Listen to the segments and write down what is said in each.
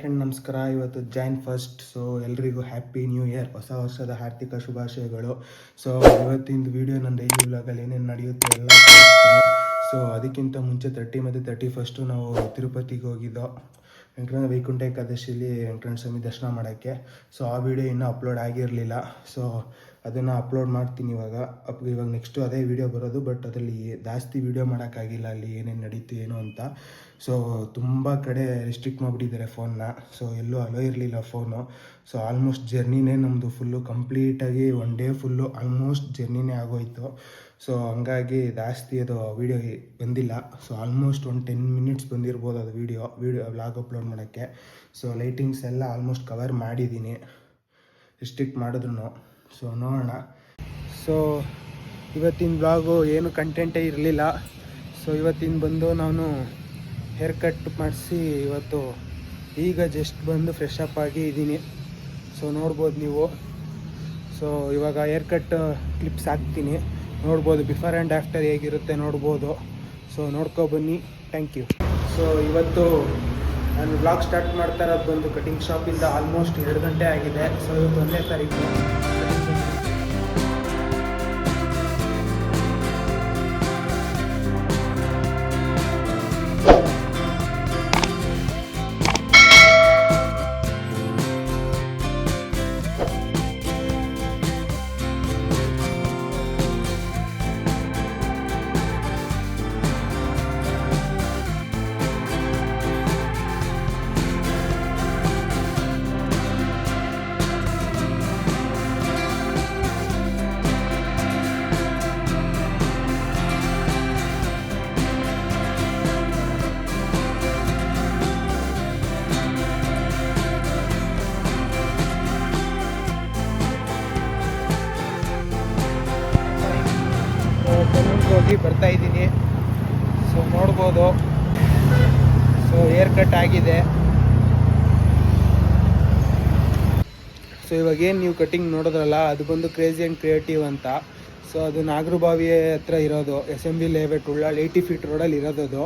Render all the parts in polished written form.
Friend ನಮಸ್ಕಾರ. ಇವತ್ತು John first. So ಎಲ್ರಿಗೂ ಹ್ಯಾಪಿ ನ್ಯೂ ಇಯರ್, ಹೊಸ ವರ್ಷದ ಹಾರ್ದಿಕ ಶುಭಾಶಯಗಳು. ಸೊ ಇವತ್ತಿಂದು ವಿಡಿಯೋ ನನ್ನ ಡೈಲಿ ವ್ಲಾಗಲ್ಲಿ ಏನೇನು ನಡೆಯುತ್ತೆ ಎಲ್ಲ ತೋರಿಸ್ತೀನಿ. ಸೊ ಅದಕ್ಕಿಂತ ಮುಂಚೆ 30 ಮತ್ತು 31 ನಾವು ತಿರುಪತಿಗೆ ಹೋಗಿದ್ದೋ ವೈಕುಂಠ ಏಕಾದಶಿಲಿ ವೆಂಕಟರಮಣ ಸ್ವಾಮಿ ದರ್ಶನ ಮಾಡೋಕ್ಕೆ. ಸೊ ಆ ವಿಡಿಯೋ ಇನ್ನೂ ಅಪ್ಲೋಡ್ ಆಗಿರಲಿಲ್ಲ. ಸೊ ಅದನ್ನು ಅಪ್ಲೋಡ್ ಮಾಡ್ತೀನಿ ಇವಾಗ ನೆಕ್ಸ್ಟು ಅದೇ ವಿಡಿಯೋ ಬರೋದು. ಬಟ್ ಅದರಲ್ಲಿ ಜಾಸ್ತಿ ವಿಡಿಯೋ ಮಾಡೋಕ್ಕಾಗಿಲ್ಲ, ಅಲ್ಲಿ ಏನೇನು ನಡೀತು ಏನು ಅಂತ. ಸೊ ತುಂಬ ಕಡೆ ರಿಸ್ಟ್ರಿಕ್ಟ್ ಮಾಡಿಬಿಟ್ಟಿದ್ದಾರೆ ಫೋನ್ನ. ಸೊ ಎಲ್ಲೂ ಅಲೋ ಇರಲಿಲ್ಲ ಫೋನು. ಸೊ ಆಲ್ಮೋಸ್ಟ್ ಜರ್ನಿನೇ ನಮ್ಮದು ಫುಲ್ಲು ಕಂಪ್ಲೀಟಾಗಿ ಒನ್ ಡೇ ಫುಲ್ಲು ಆಲ್ಮೋಸ್ಟ್ ಜರ್ನಿನೇ ಆಗೋಯಿತು. ಸೊ ಹಂಗಾಗಿ ಜಾಸ್ತಿ ಅದು ವೀಡಿಯೋ ಬಂದಿಲ್ಲ. ಸೊ ಆಲ್ಮೋಸ್ಟ್ ಒಂದು 10 ಮಿನಿಟ್ಸ್ ಬಂದಿರ್ಬೋದು ಅದು ವಿಡಿಯೋ ವ್ಲಾಗ್ ಅಪ್ಲೋಡ್ ಮಾಡೋಕ್ಕೆ. ಸೊ ಲೈಟಿಂಗ್ಸ್ ಎಲ್ಲ ಆಲ್ಮೋಸ್ಟ್ ಕವರ್ ಮಾಡಿದ್ದೀನಿ, ರಿಸ್ಟ್ರಿಕ್ಟ್ ಮಾಡಿದ್ರು. ಸೊ ನೋಡೋಣ. ಸೊ ಇವತ್ತಿನ ವ್ಲಾಗು ಏನು ಕಂಟೆಂಟೇ ಇರಲಿಲ್ಲ. ಸೊ ಇವತ್ತಿನ ಬಂದು ನಾನು ಹೇರ್ ಕಟ್ ಮಾಡಿಸಿ ಇವತ್ತು ಈಗ ಜಸ್ಟ್ ಬಂದು ಫ್ರೆಶ್ ಅಪ್ ಆಗಿ ಇದ್ದೀನಿ. ಸೊ ನೋಡ್ಬೋದು ನೀವು. ಸೊ ಇವಾಗ ಹೇರ್ ಕಟ್ ಕ್ಲಿಪ್ಸ್ ಹಾಕ್ತೀನಿ, ನೋಡ್ಬೋದು ಬಿಫೋರ್ ಆ್ಯಂಡ್ ಆಫ್ಟರ್ ಹೇಗಿರುತ್ತೆ ನೋಡ್ಬೋದು. ಸೊ ನೋಡ್ಕೊಬನ್ನಿ. Thank you. ಸೊ ಇವತ್ತು ನಾನು ವ್ಲಾಗ್ ಸ್ಟಾರ್ಟ್ ಮಾಡ್ತಾ ಇರೋದು ಬಂದು ಕಟಿಂಗ್ ಶಾಪಿಂದ ಆಲ್ಮೋಸ್ಟ್ 2 ಗಂಟೆ ಆಗಿದೆ. ಸೊ ಇವತ್ತು 1ನೇ ತಾರೀಕು. ಹೋಗಿ ಬರ್ತಾ ಇದ್ದೀನಿ. ಸೊ ನೋಡ್ಬೋದು. ಸೊ ಹೇರ್ ಕಟ್ ಆಗಿದೆ. ಸೊ ಇವಾಗೇನು ನೀವು ಕಟಿಂಗ್ ನೋಡಿದ್ರಲ್ಲ, ಅದು ಬಂದು ಕ್ರೇಜಿ ಆ್ಯಂಡ್ ಕ್ರಿಯೇಟಿವ್ ಅಂತ. ಸೊ ಅದು ನಾಗರಬಾವಿ ಹತ್ರ ಇರೋದು, SMB ಲೇಔಟ್ ಉಳ್ಳಾಳ್ 80 ಫೀಟ್ ರೋಡಲ್ಲಿ ಇರೋದು.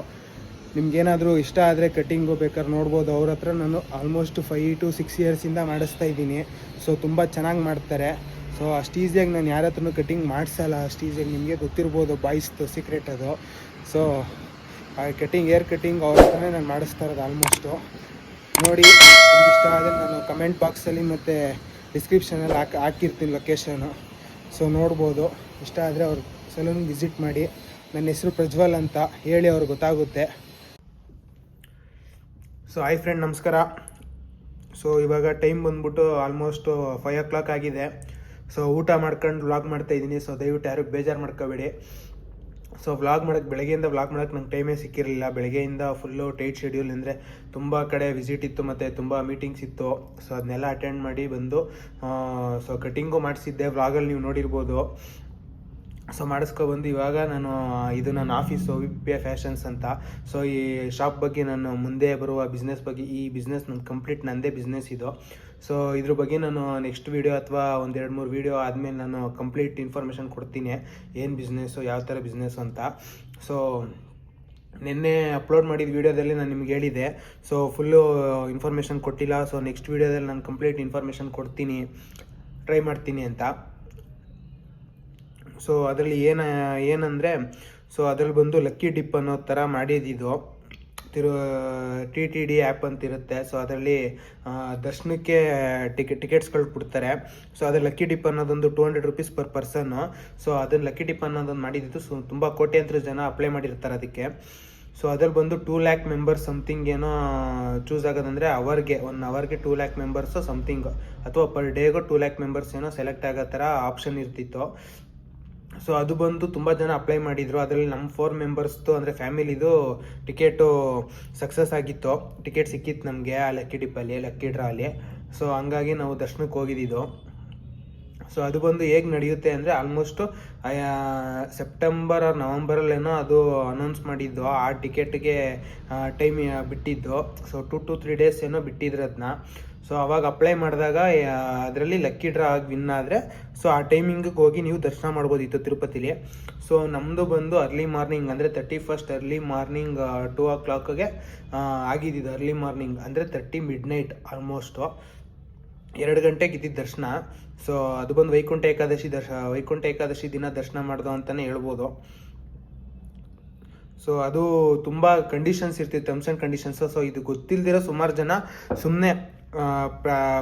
ನಿಮ್ಗೇನಾದರೂ ಇಷ್ಟ ಆದರೆ ಕಟಿಂಗು ಬೇಕಾದ್ರೆ ನೋಡ್ಬೋದು. ಅವ್ರ ಹತ್ರ ನಾನು ಆಲ್ಮೋಸ್ಟ್ 5 to 6 ಇಯರ್ಸಿಂದ ಮಾಡಿಸ್ತಾ ಇದ್ದೀನಿ. ಸೊ ತುಂಬ ಚೆನ್ನಾಗಿ ಮಾಡ್ತಾರೆ. ಸೊ ಅಷ್ಟು ಈಸಿಯಾಗಿ ನಾನು ಯಾರ ಹತ್ರನೂ ಕಟಿಂಗ್ ಮಾಡಿಸಲ್ಲ. ಅಷ್ಟು ಈಸಿಯಾಗಿ ನಿಮಗೆ ಗೊತ್ತಿರ್ಬೋದು, ಬಾಯ್ಸ್ದು ಸೀಕ್ರೆಟ್ ಅದು. ಸೊ ಆ ಹೇರ್ ಕಟಿಂಗ್ ಅವ್ರ ಹತ್ರನೇ ನಾನು ಮಾಡಿಸ್ತಾ ಇರೋದು ಆಲ್ಮೋಸ್ಟು. ನೋಡಿ, ನಿಮ್ಗೆ ಇಷ್ಟ ಆದರೆ ನಾನು ಕಮೆಂಟ್ ಬಾಕ್ಸಲ್ಲಿ ಮತ್ತು ಡಿಸ್ಕ್ರಿಪ್ಷನಲ್ಲಿ ಹಾಕಿರ್ತೀನಿ ಲೊಕೇಶನು. ಸೊ ನೋಡ್ಬೋದು. ಇಷ್ಟ ಆದರೆ ಅವ್ರ ಸಲೂನ್ಗೆ ವಿಸಿಟ್ ಮಾಡಿ. ನನ್ನ ಹೆಸರು ಪ್ರಜ್ವಲ್ ಅಂತ ಹೇಳಿ ಅವ್ರಿಗೆ ಗೊತ್ತಾಗುತ್ತೆ. ಸೊ ಹಾಯ್ ಫ್ರೆಂಡ್, ನಮಸ್ಕಾರ. ಸೊ ಇವಾಗ ಟೈಮ್ ಬಂದ್ಬಿಟ್ಟು ಆಲ್ಮೋಸ್ಟ್ 5 o'clock ಆಗಿದೆ. ಸೊ ಊಟ ಮಾಡ್ಕೊಂಡು ವ್ಲಾಗ್ ಮಾಡ್ತಾಯಿದ್ದೀನಿ. ಸೊ ದಯವಿಟ್ಟು ಯಾರು ಬೇಜಾರು ಮಾಡ್ಕೋಬೇಡಿ. ಸೊ ಬೆಳಗ್ಗೆಯಿಂದ ವ್ಲಾಗ್ ಮಾಡೋಕ್ಕೆ ನಂಗೆ ಟೈಮೇ ಸಿಕ್ಕಿರಲಿಲ್ಲ. ಬೆಳಗ್ಗೆಯಿಂದ ಫುಲ್ಲು ಟೈಟ್ ಶೆಡ್ಯೂಲ್, ಅಂದರೆ ತುಂಬ ಕಡೆ ವಿಸಿಟ್ ಇತ್ತು ಮತ್ತು ತುಂಬ ಮೀಟಿಂಗ್ಸ್ ಇತ್ತು. ಸೊ ಅದನ್ನೆಲ್ಲ ಅಟೆಂಡ್ ಮಾಡಿ ಬಂದು ಸೊ ಕಟಿಂಗು ಮಾಡಿಸಿದ್ದೆ, ವ್ಲಾಗಲ್ಲಿ ನೀವು ನೋಡಿರ್ಬೋದು. ಸೊ ಮಾಡಿಸ್ಕೊಬಂದು ಇವಾಗ ಇದು ನನ್ನ ಆಫೀಸು ವಿಪಿಎ ಫ್ಯಾಷನ್ಸ್ ಅಂತ. ಸೊ ಈ ಶಾಪ್ ಬಗ್ಗೆ ನಾನು ಮುಂದೆ ಬರುವ ಬಿಸ್ನೆಸ್ ಬಗ್ಗೆ, ಈ ಬಿಸ್ನೆಸ್ ನನ್ನ ಕಂಪ್ಲೀಟ್ ನನ್ನದೇ ಬಿಸ್ನೆಸ್ ಇದು. ಸೊ ಇದ್ರ ಬಗ್ಗೆ ನಾನು ನೆಕ್ಸ್ಟ್ ವೀಡಿಯೋ ಅಥವಾ 1-2-3 ವೀಡಿಯೋ ಆದಮೇಲೆ ನಾನು ಕಂಪ್ಲೀಟ್ ಇನ್ಫಾರ್ಮೇಷನ್ ಕೊಡ್ತೀನಿ, ಏನು ಬಿಸ್ನೆಸ್ಸು, ಯಾವ ಥರ ಬಿಸ್ನೆಸ್ಸು ಅಂತ. ಸೊ ನಿನ್ನೆ ಅಪ್ಲೋಡ್ ಮಾಡಿದ ವೀಡಿಯೋದಲ್ಲಿ ನಾನು ನಿಮ್ಗೆ ಹೇಳಿದೆ. ಸೊ ಫುಲ್ಲು ಇನ್ಫಾರ್ಮೇಷನ್ ಕೊಟ್ಟಿಲ್ಲ. ಸೊ ನೆಕ್ಸ್ಟ್ ವೀಡಿಯೋದಲ್ಲಿ ನಾನು ಕಂಪ್ಲೀಟ್ ಇನ್ಫಾರ್ಮೇಷನ್ ಕೊಡ್ತೀನಿ, ಟ್ರೈ ಮಾಡ್ತೀನಿ ಅಂತ. ಸೊ ಅದರಲ್ಲಿ ಏನಂದರೆ, ಸೊ ಅದರಲ್ಲಿ ಬಂದು ಲಕ್ಕಿ ಡಿಪ್ ಅನ್ನೋ ಥರ ಮಾಡಿದ್ದು. TTD ಆ್ಯಪ್ ಅಂತ ಇರುತ್ತೆ. ಸೊ ಅದರಲ್ಲಿ ದರ್ಶನಕ್ಕೆ ಟಿಕೆಟ್ಸ್ಗಳು ಕೊಡ್ತಾರೆ. ಸೊ ಅದ್ರ ಲಕ್ಕಿ ಡಿಪ್ ಅನ್ನೋದೊಂದು 200 rupees per ಪರ್ಸನ್ನು. ಸೊ ಅದನ್ನು ಲಕ್ಕಿ ಡಿಪ್ ಅನ್ನೋದೊಂದು ಮಾಡಿದ್ದು. ಸೊ ತುಂಬ ಕೋಟ್ಯಾಂತರ ಜನ ಅಪ್ಲೈ ಮಾಡಿರ್ತಾರೆ ಅದಕ್ಕೆ. ಸೊ ಅದ್ರಲ್ಲಿ ಬಂದು 2 lakh ಮೆಂಬರ್ಸ್ ಸಮಥಿಂಗ್ ಏನೋ ಚೂಸ್ ಆಗೋದಂದರೆ ಅವರ್ಗೆ 1 hourಗೆ 2 lakh ಮೆಂಬರ್ಸು ಸಮಥಿಂಗ್, ಅಥವಾ ಪರ್ ಡೇಗೋ 2 lakh ಮೆಂಬರ್ಸ್ ಏನೋ ಸೆಲೆಕ್ಟ್ ಆಗೋ ಥರ ಆಪ್ಷನ್ ಇರ್ತಿತ್ತು. ಸೊ ಅದು ಬಂದು ತುಂಬ ಜನ ಅಪ್ಲೈ ಮಾಡಿದರು. ಅದರಲ್ಲಿ ನಮ್ಮ 4 ಮೆಂಬರ್ಸ್ದು ಅಂದರೆ ಫ್ಯಾಮಿಲಿದು ಟಿಕೆಟು ಸಕ್ಸಸ್ ಆಗಿತ್ತು. ಟಿಕೆಟ್ ಸಿಕ್ಕಿತ್ತು ನಮಗೆ ಆ ಲಕ್ಕಿ ಡಿಪ್ಪಲ್ಲಿ, ಲಕ್ಕಿ ಡ್ರಾ ಅಲ್ಲಿ. ಸೊ ಹಂಗಾಗಿ ನಾವು ದರ್ಶನಕ್ಕೆ ಹೋಗಿದ್ದು. ಸೊ ಅದು ಬಂದು ಹೇಗೆ ನಡೆಯುತ್ತೆ ಅಂದರೆ ಆಲ್ಮೋಸ್ಟು ಸೆಪ್ಟೆಂಬರ್ ಆರ್ ನವಂಬರಲ್ಲೇನೋ ಅದು ಅನೌನ್ಸ್ ಮಾಡಿದ್ದು, ಆ ಟಿಕೆಟ್ಗೆ ಟೈಮ್ ಬಿಟ್ಟಿದ್ದು. ಸೊ 2 to 3 days ಏನೋ ಬಿಟ್ಟಿದ್ರು ಅದನ್ನ. ಸೊ ಅವಾಗ ಅಪ್ಲೈ ಮಾಡಿದಾಗ ಅದರಲ್ಲಿ ಲಕ್ಕಿ ಡ್ರಾ ಆಗಿ ವಿನ್ ಆದರೆ ಸೊ ಆ ಟೈಮಿಂಗಿಗೆ ಹೋಗಿ ನೀವು ದರ್ಶನ ಮಾಡ್ಬೋದಿತ್ತು ತಿರುಪತಿಲಿ. ಸೊ ನಮ್ಮದು ಬಂದು ಅರ್ಲಿ ಮಾರ್ನಿಂಗ್ ಅಂದರೆ 31st ಅರ್ಲಿ ಮಾರ್ನಿಂಗ್ 2 o'clockಗೆ ಆಗಿದ್ದು. ಅರ್ಲಿ ಮಾರ್ನಿಂಗ್ ಅಂದರೆ 30 midnight ಆಲ್ಮೋಸ್ಟು 2 ಗಂಟೆಗೆ ಇದ್ದಿದ್ದು ದರ್ಶನ. ಸೊ ಅದು ಬಂದು ವೈಕುಂಠ ಏಕಾದಶಿ ದಿನ ದರ್ಶನ ಮಾಡ್ದು ಅಂತಲೇ ಹೇಳ್ಬೋದು. ಸೊ ಅದು ತುಂಬ ಕಂಡೀಷನ್ಸ್ ಇರ್ತಿತ್ತು, ಟರ್ಮ್ಸ್ ಆ್ಯಂಡ್ ಕಂಡೀಷನ್ಸು. ಸೊ ಇದು ಗೊತ್ತಿಲ್ದಿರೋ ಸುಮಾರು ಜನ ಸುಮ್ಮನೆ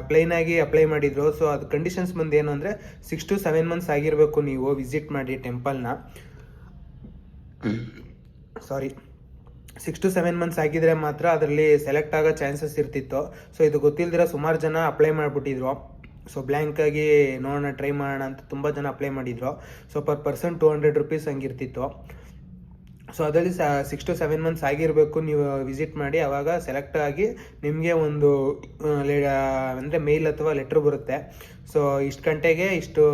ಪ್ಲೈನಾಗಿ ಅಪ್ಲೈ ಮಾಡಿದ್ರು. ಸೊ ಅದು ಕಂಡೀಷನ್ಸ್ ಬಂದು ಏನು ಅಂದರೆ 6 to 7 months ಆಗಿರಬೇಕು ನೀವು ವಿಸಿಟ್ ಮಾಡಿ ಟೆಂಪಲ್ನ. 6 to 7 months ಆಗಿದ್ರೆ ಮಾತ್ರ ಅದರಲ್ಲಿ ಸೆಲೆಕ್ಟ್ ಆಗೋ ಚಾನ್ಸಸ್ ಇರ್ತಿತ್ತು. ಸೊ ಇದು ಗೊತ್ತಿಲ್ದಿರೋ ಸುಮಾರು ಜನ ಅಪ್ಲೈ ಮಾಡಿಬಿಟ್ಟಿದ್ರು. ಸೊ ಬ್ಲ್ಯಾಂಕಾಗಿ ನೋಡೋಣ, ಟ್ರೈ ಮಾಡೋಣ ಅಂತ ತುಂಬ ಜನ ಅಪ್ಲೈ ಮಾಡಿದ್ರು. ಸೊ per person 200 rupees ಹಂಗಿರ್ತಿತ್ತು. ಸೊ ಅದರಲ್ಲಿ 6 to 7 months ಆಗಿರಬೇಕು ನೀವು ವಿಸಿಟ್ ಮಾಡಿ. ಆವಾಗ ಸೆಲೆಕ್ಟ್ ಆಗಿ ನಿಮಗೆ ಒಂದು ಅಂದರೆ ಮೇಲ್ ಅಥವಾ ಲೆಟ್ರ್ ಬರುತ್ತೆ. ಸೊ ಇಷ್ಟು ಗಂಟೆಗೆ ಇಷ್ಟು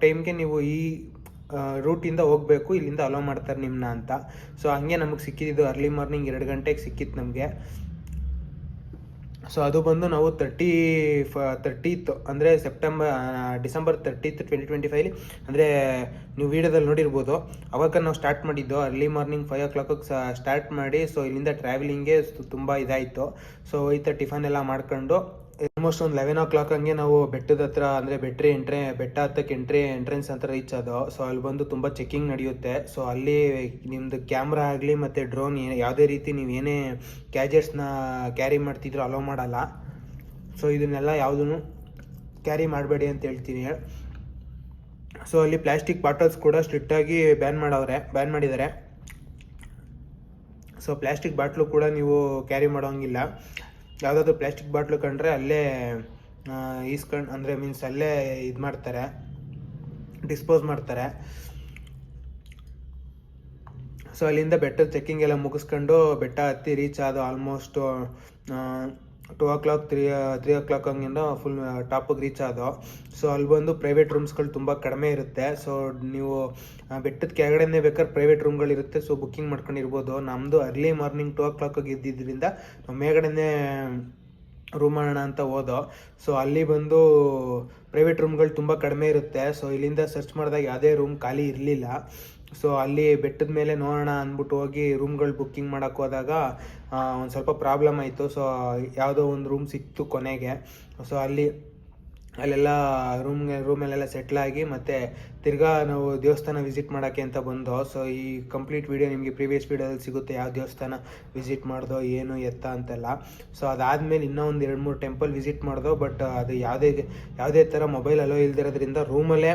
ಟೈಮ್ಗೆ ನೀವು ಈ ರೂಟಿಂದ ಹೋಗಬೇಕು, ಇಲ್ಲಿಂದ ಅಲೋ ಮಾಡ್ತಾರೆ ನಿಮ್ಮನ್ನ ಅಂತ. ಸೊ ಹಂಗೆ ನಮಗೆ ಸಿಕ್ಕಿದ್ದು ಅರ್ಲಿ ಮಾರ್ನಿಂಗ್ 2 ಗಂಟೆಗೆ ಸಿಕ್ಕಿತ್ತು ನಮಗೆ. ಸೊ ಅದು ಬಂದು ನಾವು 30th ಅಂದರೆ ಡಿಸೆಂಬರ್ 30th 2025 ಅಂದರೆ ನೀವು ವಿಡಿಯೋದಲ್ಲಿ ನೋಡಿರ್ಬೋದು. ಅವಾಗ ನಾವು ಸ್ಟಾರ್ಟ್ ಮಾಡಿದ್ದು ಅರ್ಲಿ ಮಾರ್ನಿಂಗ್ 5 o'clock ಸ್ಟಾರ್ಟ್ ಮಾಡಿ. ಸೊ ಇಲ್ಲಿಂದ ಟ್ರಾವೆಲಿಂಗ್ಗೆ ತುಂಬ ಇದಾಯಿತು. ಸೊ ಹೋಯ್ತಾ ಟಿಫನ್ ಎಲ್ಲ ಮಾಡ್ಕೊಂಡು ಆಲ್ಮೋಸ್ಟ್ ಒಂದು 11 o'clock ಹಂಗೆ ನಾವು ಬೆಟ್ಟದ ಹತ್ರ ಅಂದರೆ ಬೆಟ್ಟ ಹತ್ತಕ್ಕೆ ಎಂಟ್ರೆನ್ಸ್ ಅಂತ ರೀಚ್ ಆದೋ. ಸೊ ಅಲ್ಲಿ ಬಂದು ತುಂಬ ಚೆಕಿಂಗ್ ನಡೆಯುತ್ತೆ. ಸೊ ಅಲ್ಲಿ ನಿಮ್ಮದು ಕ್ಯಾಮ್ರಾ ಆಗಲಿ ಮತ್ತು ಡ್ರೋನ್ ಯಾವುದೇ ರೀತಿ ನೀವು ಏನೇ ಗ್ಯಾಜೆಟ್ಸ್ನ ಕ್ಯಾರಿ ಮಾಡ್ತಿದ್ರು ಅಲೋ ಮಾಡಲ್ಲ. ಸೊ ಇದನ್ನೆಲ್ಲ ಯಾವುದೂ ಕ್ಯಾರಿ ಮಾಡಬೇಡಿ ಅಂತ ಹೇಳ್ತೀನಿ. ಸೊ ಅಲ್ಲಿ ಪ್ಲಾಸ್ಟಿಕ್ ಬಾಟಲ್ಸ್ ಕೂಡ ಸ್ಟ್ರಿಕ್ಟಾಗಿ ಬ್ಯಾನ್ ಮಾಡಿದ್ದಾರೆ. ಸೊ ಪ್ಲಾಸ್ಟಿಕ್ ಬಾಟ್ಲು ಕೂಡ ನೀವು ಕ್ಯಾರಿ ಮಾಡೋಂಗಿಲ್ಲ. ಯಾವುದಾದ್ರೂ ಪ್ಲಾಸ್ಟಿಕ್ ಬಾಟ್ಲು ಕಂಡ್ರೆ ಅಲ್ಲೇ ಅಂದರೆ ಮೀನ್ಸ್ ಅಲ್ಲೇ ಇದು ಮಾಡ್ತಾರೆ, ಡಿಸ್ಪೋಸ್ ಮಾಡ್ತಾರೆ. ಸೊ ಅಲ್ಲಿಂದ ಬೆಟ್ಟದ ಚೆಕ್ಕಿಂಗ್ ಎಲ್ಲ ಮುಗಿಸ್ಕೊಂಡು ಬೆಟ್ಟ ಹತ್ತಿ ರೀಚ್ ಆದೋ ಆಲ್ಮೋಸ್ಟ್ 2 o'clock 3 o'clock ಹಂಗಿಂದ ಫುಲ್ ಟಾಪಿಗೆ ರೀಚ್ ಆದೋ. ಸೊ ಅಲ್ಲಿ ಬಂದು ಪ್ರೈವೇಟ್ ರೂಮ್ಸ್ಗಳು ತುಂಬ ಕಡಿಮೆ ಇರುತ್ತೆ. ಸೊ ನೀವು ಬೆಟ್ಟದ ಕೆಳಗಡೆನೇ ಬೇಕಾದ್ರೆ ಪ್ರೈವೇಟ್ ರೂಮ್ಗಳಿರುತ್ತೆ. ಸೊ ಬುಕ್ಕಿಂಗ್ ಮಾಡ್ಕೊಂಡಿರ್ಬೋದು. ನಮ್ಮದು ಅರ್ಲಿ ಮಾರ್ನಿಂಗ್ 2 o'clock ಇದ್ದಿದ್ದರಿಂದ ನಾವು ಮೇಲ್ಗಡೆನೇ ರೂಮ್ ಮಾಡೋಣ ಅಂತ ಹೋದೋ. ಸೊ ಅಲ್ಲಿ ಬಂದು ಪ್ರೈವೇಟ್ ರೂಮ್ಗಳು ತುಂಬ ಕಡಿಮೆ ಇರುತ್ತೆ. ಸೊ ಇಲ್ಲಿಂದ ಸರ್ಚ್ ಮಾಡಿದಾಗ ಯಾವುದೇ ರೂಮ್ ಖಾಲಿ ಇರಲಿಲ್ಲ. ಸೊ ಅಲ್ಲಿ ಬೆಟ್ಟದ ಮೇಲೆ ನೋಡೋಣ ಅಂದ್ಬಿಟ್ಟು ಹೋಗಿ ರೂಮ್ಗಳು ಬುಕ್ಕಿಂಗ್ ಮಾಡೋಕ್ಕೆ ಹೋದಾಗ ಒಂದು ಸ್ವಲ್ಪ ಪ್ರಾಬ್ಲಮ್ ಆಯಿತು. ಸೊ ಯಾವುದೋ ಒಂದು ರೂಮ್ ಸಿಕ್ತು ಕೊನೆಗೆ. ಸೊ ಅಲ್ಲೆಲ್ಲ ರೂಮಲ್ಲೆಲ್ಲ ಸೆಟ್ಲಾಗಿ ಮತ್ತು ತಿರ್ಗಾ ನಾವು ದೇವಸ್ಥಾನ ವಿಸಿಟ್ ಮಾಡೋಕ್ಕೆ ಅಂತ ಬಂದೋ. ಸೊ ಈ ಕಂಪ್ಲೀಟ್ ವೀಡಿಯೋ ನಿಮಗೆ ಪ್ರೀವಿಯಸ್ ವೀಡಿಯೋದಲ್ಲಿ ಸಿಗುತ್ತೆ, ಯಾವ ದೇವಸ್ಥಾನ ವಿಸಿಟ್ ಮಾಡ್ದೋ ಏನು ಎತ್ತ ಅಂತೆಲ್ಲ. ಸೊ ಅದಾದಮೇಲೆ ಇನ್ನೂ ಒಂದು 2-3 ಟೆಂಪಲ್ ವಿಸಿಟ್ ಮಾಡ್ದೋ. ಬಟ್ ಅದು ಯಾವುದೇ ಥರ ಮೊಬೈಲ್ ಅಲೋ ಇಲ್ದಿರೋದ್ರಿಂದ ರೂಮಲ್ಲೇ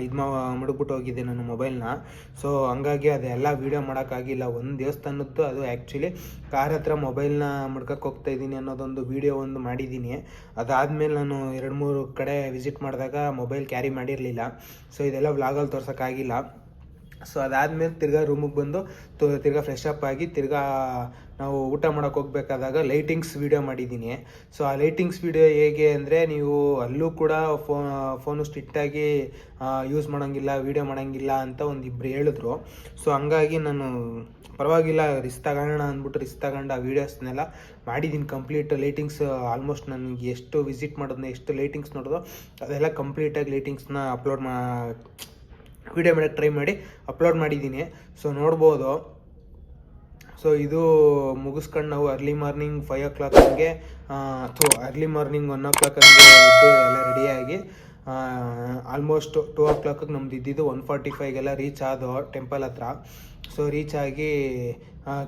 ಇದು ಮಡಗ್ಬಿಟ್ಟು ಹೋಗಿದ್ದೆ ನಾನು ಮೊಬೈಲ್ನ. ಸೊ ಹಂಗಾಗಿ ಅದೆಲ್ಲ ವೀಡಿಯೋ ಮಾಡೋಕ್ಕಾಗಿಲ್ಲ. ಒಂದು ದೇವಸ್ಥಾನದ್ದು ಅದು ಆ್ಯಕ್ಚುಲಿ ಕಾರ್ ಹತ್ರ ಮೊಬೈಲ್ನ ಮಡ್ಕಕ್ಕೆ ಹೋಗ್ತಾ ಇದ್ದೀನಿ ಅನ್ನೋದೊಂದು ವೀಡಿಯೋ ಒಂದು ಮಾಡಿದ್ದೀನಿ. ಅದಾದಮೇಲೆ ನಾನು 2-3 ಕಡೆ ವಿಸಿಟ್ ಮಾಡಿದಾಗ ಮೊಬೈಲ್ ಕ್ಯಾರಿ ಮಾಡಿರಲಿಲ್ಲ. ಸೊ ಇದೆಲ್ಲ ವ್ಲಾಗಲ್ಲಿ ತೋರ್ಸೋಕ್ಕಾಗಿಲ್ಲ. ಸೊ ಅದಾದಮೇಲೆ ತಿರ್ಗಾ ರೂಮಿಗೆ ಬಂದು ತಿರ್ಗಾ ಫ್ರೆಶ್ ಅಪ್ ಆಗಿ ತಿರ್ಗಾ ನಾವು ಊಟ ಮಾಡೋಕೆ ಹೋಗ್ಬೇಕಾದಾಗ ಲೈಟಿಂಗ್ಸ್ ವೀಡಿಯೋ ಮಾಡಿದ್ದೀನಿ. ಸೊ ಆ ಲೈಟಿಂಗ್ಸ್ ವೀಡಿಯೋ ಹೇಗೆ ಅಂದರೆ ನೀವು ಅಲ್ಲೂ ಕೂಡ ಫೋನು ಸ್ಟ್ರಿಕ್ಟಾಗಿ ಯೂಸ್ ಮಾಡೋಂಗಿಲ್ಲ, ವೀಡಿಯೋ ಮಾಡೋಂಗಿಲ್ಲ ಅಂತ ಒಂದಿಬ್ಬರು ಹೇಳಿದ್ರು. ಸೊ ಹಂಗಾಗಿ ನಾನು ಪರವಾಗಿಲ್ಲ ರಿಸ್ಕ್ ತಗೋಣ ಅಂದ್ಬಿಟ್ಟು ರಿಸ್ಕ್ ತಗೊಂಡು ಆ ವೀಡಿಯೋಸ್ನೆಲ್ಲ ಮಾಡಿದ್ದೀನಿ ಕಂಪ್ಲೀಟ್. ಲೈಟಿಂಗ್ಸ್ ಆಲ್ಮೋಸ್ಟ್ ನನಗೆ ಎಷ್ಟು ವಿಸಿಟ್ ಮಾಡೋದನ್ನ ಎಷ್ಟು ಲೈಟಿಂಗ್ಸ್ ನೋಡೋದು ಅದೆಲ್ಲ ಕಂಪ್ಲೀಟಾಗಿ ಲೈಟಿಂಗ್ಸ್ನ ವೀಡಿಯೋ ಮಾಡೋಕ್ಕೆ ಟ್ರೈ ಮಾಡಿ ಅಪ್ಲೋಡ್ ಮಾಡಿದ್ದೀನಿ. ಸೊ ನೋಡ್ಬೋದು. ಸೊ ಇದು ಮುಗಿಸ್ಕೊಂಡು ನಾವು ಅರ್ಲಿ ಮಾರ್ನಿಂಗ್ 5 o'clock ಹಂಗೆ ಅರ್ಲಿ ಮಾರ್ನಿಂಗ್ 1 o'clock ಹಂಗೆ ಎದ್ದು ಎಲ್ಲ ರೆಡಿಯಾಗಿ ಆಲ್ಮೋಸ್ಟ್ 2 o'clock ನಮ್ದು ಇದ್ದಿದ್ದು 1:45 ರೀಚ್ ಆದೋ ಟೆಂಪಲ್ ಹತ್ರ. ಸೊ ರೀಚ್ ಆಗಿ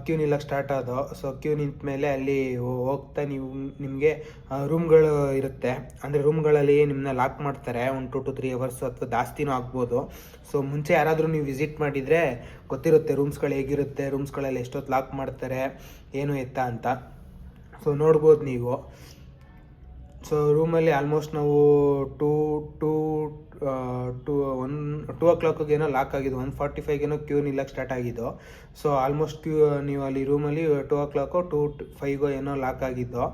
ಕ್ಯೂ ನಿಲ್ಲಕ್ಕೆ ಸ್ಟಾರ್ಟ್ ಆದೋ. ಸೊ ಕ್ಯೂ ನಿಂತ ಮೇಲೆ ಅಲ್ಲಿ ಹೋಗ್ತಾ ನಿಮಗೆ ರೂಮ್ಗಳು ಇರುತ್ತೆ. ಅಂದರೆ ರೂಮ್ಗಳಲ್ಲಿ ನಿಮ್ಮನ್ನ ಲಾಕ್ ಮಾಡ್ತಾರೆ 1 to 3 hours ಅಥವಾ ಜಾಸ್ತಿನೂ ಆಗ್ಬೋದು. ಸೊ ಮುಂಚೆ ಯಾರಾದರೂ ನೀವು ವಿಸಿಟ್ ಮಾಡಿದರೆ ಗೊತ್ತಿರುತ್ತೆ ರೂಮ್ಸ್ಗಳು ಹೇಗಿರುತ್ತೆ, ರೂಮ್ಸ್ಗಳಲ್ಲಿ ಎಷ್ಟೊತ್ತು ಲಾಕ್ ಮಾಡ್ತಾರೆ ಏನು ಎತ್ತ ಅಂತ. ಸೊ ನೋಡ್ಬೋದು ನೀವು. ಸೊ ರೂಮಲ್ಲಿ ಆಲ್ಮೋಸ್ಟ್ ನಾವು ಟೂ ಓ ಕ್ಲಾಕಿಗೇನೋ ಲಾಕ್ ಆಗಿದ್ದು, 1:45ಗೇನೋ ಕ್ಯೂ ನಿಲ್ಲಕ್ಕೆ ಸ್ಟಾರ್ಟ್ ಆಗಿದ್ದು. ಸೊ ಆಲ್ಮೋಸ್ಟ್ ನೀವು ಅಲ್ಲಿ ರೂಮಲ್ಲಿ 2 o'clock 2:05 ಏನೋ ಲಾಕ್ ಆಗಿದ್ದು.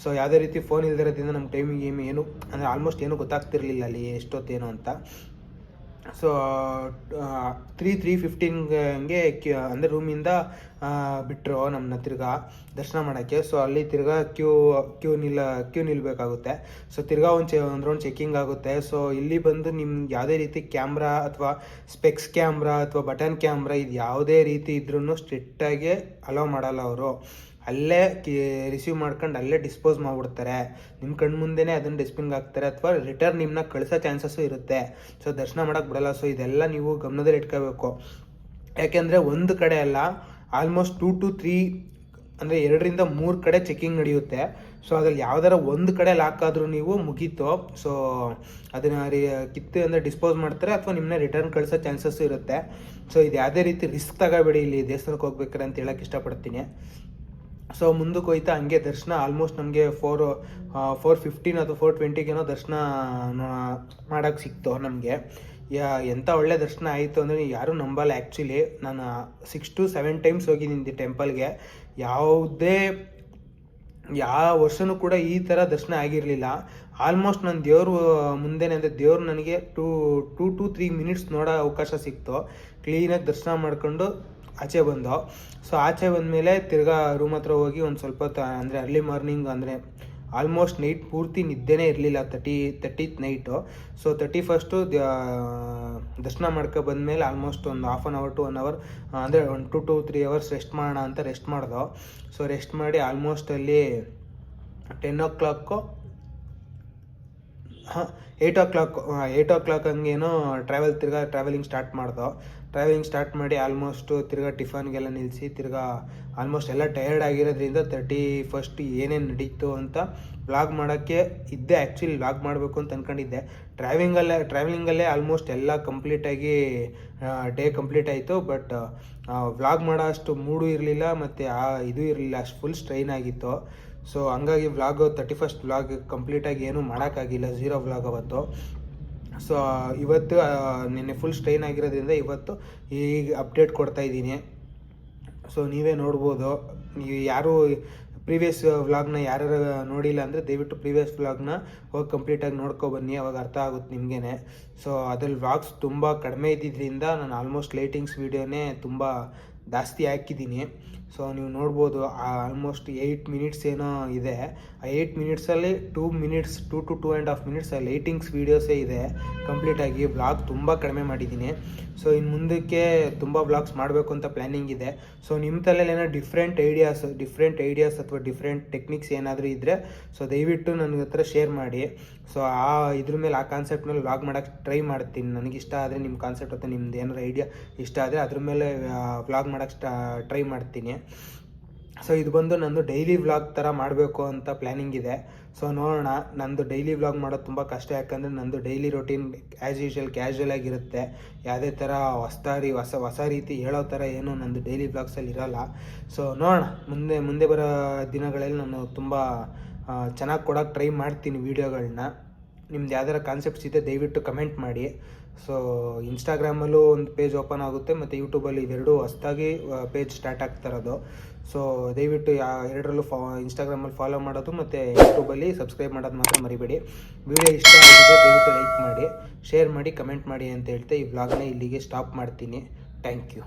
ಸೊ ಯಾವುದೇ ರೀತಿ ಫೋನ್ ಇಲ್ದಿರೋದ್ರಿಂದ ನಮ್ಮ ಟೈಮಿಂಗ್ ಏನು ಅಂದರೆ ಆಲ್ಮೋಸ್ಟ್ ಏನೂ ಗೊತ್ತಾಗ್ತಿರ್ಲಿಲ್ಲ ಅಲ್ಲಿ ಎಷ್ಟೊತ್ತೇನು ಅಂತ. ಸೊ 3:15 ಅಂದರೆ ರೂಮಿಂದ ಬಿಟ್ಟರು ನಮ್ಮನ್ನ ತಿರ್ಗಾ ದರ್ಶನ ಮಾಡೋಕ್ಕೆ. ಸೊ ಅಲ್ಲಿ ತಿರ್ಗಾ ಕ್ಯೂ ನಿಲ್ಲಬೇಕಾಗುತ್ತೆ. ಸೊ ತಿರ್ಗಾ ಒಂದು ರೌಂಡ್ ಚೆಕ್ಕಿಂಗ್ ಆಗುತ್ತೆ. ಸೊ ಇಲ್ಲಿ ಬಂದು ನಿಮ್ಗೆ ಯಾವುದೇ ರೀತಿ ಕ್ಯಾಮ್ರಾ ಅಥವಾ ಸ್ಪೆಕ್ಸ್ ಕ್ಯಾಮ್ರಾ ಅಥವಾ ಬಟನ್ ಕ್ಯಾಮ್ರಾ ಇದು ಯಾವುದೇ ರೀತಿ ಇದ್ರೂ ಸ್ಟ್ರಿಕ್ಟಾಗಿ ಅಲೋ ಮಾಡಲ್ಲ ಅವರು. ಅಲ್ಲೇ ರಿಸೀವ್ ಮಾಡ್ಕೊಂಡು ಅಲ್ಲೇ ಡಿಸ್ಪೋಸ್ ಮಾಡಿಬಿಡ್ತಾರೆ. ನಿಮ್ಮ ಕಣ್ಣು ಮುಂದೆನೇ ಅದನ್ನು ಡಸ್ಟ್ಬಿನ್ಗೆ ಹಾಕ್ತಾರೆ ಅಥವಾ ರಿಟರ್ನ್ ನಿಮ್ಮನ್ನ ಕಳಿಸೋ ಚಾನ್ಸಸ್ಸು ಇರುತ್ತೆ. ಸೊ ದರ್ಶನ ಮಾಡೋಕ್ಕೆ ಬಿಡಲ್ಲ. ಸೊ ಇದೆಲ್ಲ ನೀವು ಗಮನದಲ್ಲಿ ಇಟ್ಕೋಬೇಕು. ಯಾಕೆಂದರೆ ಒಂದು ಕಡೆ ಅಲ್ಲ, ಆಲ್ಮೋಸ್ಟ್ 2 to 3 ಅಂದರೆ 2ರಿಂದ 3 ಕಡೆ ಚೆಕ್ಕಿಂಗ್ ನಡೆಯುತ್ತೆ. ಸೊ ಅದ್ರಲ್ಲಿ ಯಾವ್ದಾರ ಒಂದು ಕಡೆ ಲಾಕ್ ಆದರೂ ನೀವು ಮುಗೀತು. ಸೊ ಅದನ್ನು ಕಿತ್ತು ಅಂದರೆ ಡಿಸ್ಪೋಸ್ ಮಾಡ್ತಾರೆ ಅಥವಾ ನಿಮ್ಮನ್ನ ರಿಟರ್ನ್ ಕಳಿಸೋ ಚಾನ್ಸಸ್ಸು ಇರುತ್ತೆ. ಸೊ ಇದು ಯಾವುದೇ ರೀತಿ ರಿಸ್ಕ್ ತಗೋಬೇಡಿ ಇಲ್ಲಿ ದೇವಸ್ಥಾನಕ್ಕೆ ಹೋಗ್ಬೇಕಾರೆ ಅಂತ ಹೇಳೋಕ್ಕೆ ಇಷ್ಟಪಡ್ತೀನಿ. ಸೊ ಮುಂದಕ್ಕೆ ಹೋಯ್ತಾ ಹಂಗೆ ದರ್ಶನ ಆಲ್ಮೋಸ್ಟ್ ನಮಗೆ 4:15 ಅಥವಾ 4:20ಗೇನೋ ದರ್ಶನ ಮಾಡೋಕ್ಕೆ ಸಿಕ್ತು ನಮಗೆ. ಎಂಥ ಒಳ್ಳೆ ದರ್ಶನ ಆಯಿತು ಅಂದರೆ ಯಾರೂ ನಂಬಲ್ಲ. ಆ್ಯಕ್ಚುಲಿ ನಾನು 6 to 7 ಟೈಮ್ಸ್ ಹೋಗಿದ್ದೀನಿ ಟೆಂಪಲ್ಗೆ. ಯಾವ ವರ್ಷವೂ ಕೂಡ ಈ ಥರ ದರ್ಶನ ಆಗಿರಲಿಲ್ಲ. ಆಲ್ಮೋಸ್ಟ್ ನನ್ನ ದೇವ್ರ ಮುಂದೆನೇ ಅಂದರೆ ದೇವ್ರು ನನಗೆ 2 to 3 minutes ನೋಡೋ ಅವಕಾಶ ಸಿಕ್ತು. ಕ್ಲೀನಾಗಿ ದರ್ಶನ ಮಾಡ್ಕೊಂಡು ಆಚೆ ಬಂದು. ಸೊ ಆಚೆ ಬಂದಮೇಲೆ ತಿರ್ಗಾ ರೂಮ್ ಹತ್ರ ಹೋಗಿ ಒಂದು ಸ್ವಲ್ಪ ಅಂದರೆ ಅರ್ಲಿ ಮಾರ್ನಿಂಗ್ ಅಂದರೆ ಆಲ್ಮೋಸ್ಟ್ ನೈಟ್ ಪೂರ್ತಿ ನಿದ್ದೆನೇ ಇರಲಿಲ್ಲ. 30th night. ಸೊ 31st ದರ್ಶನ ಮಾಡ್ಕೊ ಬಂದಮೇಲೆ ಆಲ್ಮೋಸ್ಟ್ ಒಂದು 1/2 hour to 1 hour ಅಂದರೆ 2 to 3 hours ರೆಸ್ಟ್ ಮಾಡೋಣ ಅಂತ ರೆಸ್ಟ್ ಮಾಡ್ದೋ. ಸೊ ರೆಸ್ಟ್ ಮಾಡಿ ಆಲ್ಮೋಸ್ಟ್ ಅಲ್ಲಿ 10 o'clock 8 o'clock ಹಂಗೇನೋ ಟ್ರಾವೆಲಿಂಗ್ ಸ್ಟಾರ್ಟ್ ಮಾಡಿ ಆಲ್ಮೋಸ್ಟ್ ತಿರ್ಗಾ ಟಿಫನ್ಗೆಲ್ಲ ನಿಲ್ಲಿಸಿ ತಿರ್ಗಾ ಆಲ್ಮೋಸ್ಟ್ ಎಲ್ಲ ಟಯರ್ಡ್ ಆಗಿರೋದ್ರಿಂದ 31st ಏನೇನು ನಡೀತು ಅಂತ ವ್ಲಾಗ್ ಮಾಡೋಕ್ಕೆ ಇದ್ದೆ. ಆ್ಯಕ್ಚುಲಿ ವ್ಲಾಗ್ ಮಾಡಬೇಕು ಅಂತ ಅಂದ್ಕೊಂಡಿದ್ದೆ. ಟ್ರಾವೆಲಿಂಗಲ್ಲೇ ಆಲ್ಮೋಸ್ಟ್ ಎಲ್ಲ ಕಂಪ್ಲೀಟಾಗಿ ಡೇ ಕಂಪ್ಲೀಟ್ ಆಯಿತು. ಬಟ್ ವ್ಲಾಗ್ ಮಾಡೋ ಅಷ್ಟು ಮೂಡು ಇರಲಿಲ್ಲ ಮತ್ತು ಇದು ಇರಲಿಲ್ಲ, ಅಷ್ಟು ಫುಲ್ ಸ್ಟ್ರೈನ್ ಆಗಿತ್ತು. ಸೊ ಹಂಗಾಗಿ 31st ವ್ಲಾಗ್ ಕಂಪ್ಲೀಟಾಗಿ ಏನೂ ಮಾಡೋಕ್ಕಾಗಿಲ್ಲ, 0 ವ್ಲಾಗ್ ಅವತ್ತು. ಸೊ ಇವತ್ತು ನಿನ್ನೆ ಫುಲ್ ಸ್ಟ್ರೈನ್ ಆಗಿರೋದ್ರಿಂದ ಇವತ್ತು ಈಗ ಅಪ್ಡೇಟ್ ಕೊಡ್ತಾಯಿದ್ದೀನಿ. ಸೊ ನೀವೇ ನೋಡ್ಬೋದು. ನೀವು ಯಾರು ಪ್ರೀವಿಯಸ್ ವ್ಲಾಗ್ನ ಯಾರು ನೋಡಿಲ್ಲ ಅಂದರೆ ದಯವಿಟ್ಟು ಪ್ರೀವಿಯಸ್ ವ್ಲಾಗ್ನ ಹೋಗಿ ಕಂಪ್ಲೀಟಾಗಿ ನೋಡ್ಕೊಬನ್ನಿ, ಅವಾಗ ಅರ್ಥ ಆಗುತ್ತೆ ನಿಮಗೇ. ಸೊ ಅದ್ರಲ್ಲಿ ವ್ಲಾಗ್ಸ್ ತುಂಬ ಕಡಿಮೆ ಇದ್ದಿದ್ದರಿಂದ ನಾನು ಆಲ್ಮೋಸ್ಟ್ ಲೈಟಿಂಗ್ಸ್ ವೀಡಿಯೋನೇ ತುಂಬ ಜಾಸ್ತಿ ಹಾಕಿದ್ದೀನಿ. ಸೊ ನೀವು ನೋಡ್ಬೋದು ಆಲ್ಮೋಸ್ಟ್ 8 minutes ಏನೋ ಇದೆ. ಆ 8 minutesಲ್ಲಿ 2 to 2.5 minutes ಲೈಟಿಂಗ್ಸ್ ವೀಡಿಯೋಸೇ ಇದೆ ಕಂಪ್ಲೀಟಾಗಿ. ವ್ಲಾಗ್ ತುಂಬ ಕಡಿಮೆ ಮಾಡಿದ್ದೀನಿ. ಸೊ ಇನ್ನು ಮುಂದಕ್ಕೆ ತುಂಬ ವ್ಲಾಗ್ಸ್ ಮಾಡಬೇಕು ಅಂತ ಪ್ಲ್ಯಾನಿಂಗ್ ಇದೆ. ಸೊ ನಿಮ್ಮ ತಲೆಯಲ್ಲಿ ಏನೋ ಡಿಫ್ರೆಂಟ್ ಐಡಿಯಾಸ್ ಅಥವಾ ಡಿಫ್ರೆಂಟ್ ಟೆಕ್ನಿಕ್ಸ್ ಏನಾದರೂ ಇದ್ದರೆ ಸೊ ದಯವಿಟ್ಟು ನನಗೆ ಹತ್ರ ಶೇರ್ ಮಾಡಿ. ಸೊ ಇದ್ರ ಮೇಲೆ ಆ ಕಾನ್ಸೆಪ್ಟ್ ಮೇಲೆ ವ್ಲಾಗ್ ಮಾಡೋಕ್ಕೆ ಟ್ರೈ ಮಾಡ್ತೀನಿ. ನನಗೆ ಇಷ್ಟ ಆದರೆ ನಿಮ್ಮ ಕಾನ್ಸೆಪ್ಟ್ ಅಥವಾ ನಿಮ್ದು ಏನಾರು ಐಡಿಯಾ ಇಷ್ಟ ಆದರೆ ಅದ್ರ ಮೇಲೆ ವ್ಲಾಗ್ ಮಾಡೋಕ್ಕೆ ಟ್ರೈ ಮಾಡ್ತೀನಿ. ಸೊ ಇದು ಬಂದು ನಂದು ಡೈಲಿ ವ್ಲಾಗ್ ಥರ ಮಾಡಬೇಕು ಅಂತ ಪ್ಲ್ಯಾನಿಂಗ್ ಇದೆ. ಸೊ ನೋಡೋಣ. ನಂದು ಡೈಲಿ ವ್ಲಾಗ್ ಮಾಡೋದು ತುಂಬ ಕಷ್ಟ, ಯಾಕಂದರೆ ನಂದು daily routine as usual casual ಆಗಿರುತ್ತೆ. ಯಾವುದೇ ಥರ ಹೊಸ ರೀತಿ ಹೇಳೋ ಥರ ಏನೂ ನಂದು ಡೈಲಿ ವ್ಲಾಗ್ಸಲ್ಲಿ ಇರೋಲ್ಲ. ಸೊ ನೋಡೋಣ, ಮುಂದೆ ಬರೋ ದಿನಗಳಲ್ಲಿ ನಾನು ತುಂಬ ಚೆನ್ನಾಗಿ ಕೊಡೋಕ್ಕೆ ಟ್ರೈ ಮಾಡ್ತೀನಿ ವೀಡಿಯೋಗಳನ್ನ. ನಿಮ್ದು ಯಾವ್ದಾರ ಕಾನ್ಸೆಪ್ಟ್ಸ್ ಇದೆ ದಯವಿಟ್ಟು ಕಮೆಂಟ್ ಮಾಡಿ. ಸೊ ಇನ್ಸ್ಟಾಗ್ರಾಮಲ್ಲೂ ಒಂದು ಪೇಜ್ ಓಪನ್ ಆಗುತ್ತೆ ಮತ್ತು ಯೂಟ್ಯೂಬಲ್ಲಿ ಇವೆರಡೂ ಹೊಸದಾಗಿ ಪೇಜ್ ಸ್ಟಾರ್ಟ್ ಆಗ್ತಿರೋದು. ಸೊ ದಯವಿಟ್ಟು ಎರಡರಲ್ಲೂ ಇನ್ಸ್ಟಾಗ್ರಾಮಲ್ಲಿ ಫಾಲೋ ಮಾಡೋದು ಮತ್ತು ಯೂಟ್ಯೂಬಲ್ಲಿ ಸಬ್ಸ್ಕ್ರೈಬ್ ಮಾಡೋದು ಮಾತ್ರ ಮರಿಬೇಡಿ. ವಿಡಿಯೋ ಇಷ್ಟ ಆಗಿದ್ರೆ ದಯವಿಟ್ಟು ಲೈಕ್ ಮಾಡಿ, ಶೇರ್ ಮಾಡಿ, ಕಮೆಂಟ್ ಮಾಡಿ ಅಂತ ಹೇಳ್ತಾ ಈ ವ್ಲಾಗ್ನ ಇಲ್ಲಿಗೆ ಸ್ಟಾಪ್ ಮಾಡ್ತೀನಿ. Thank you.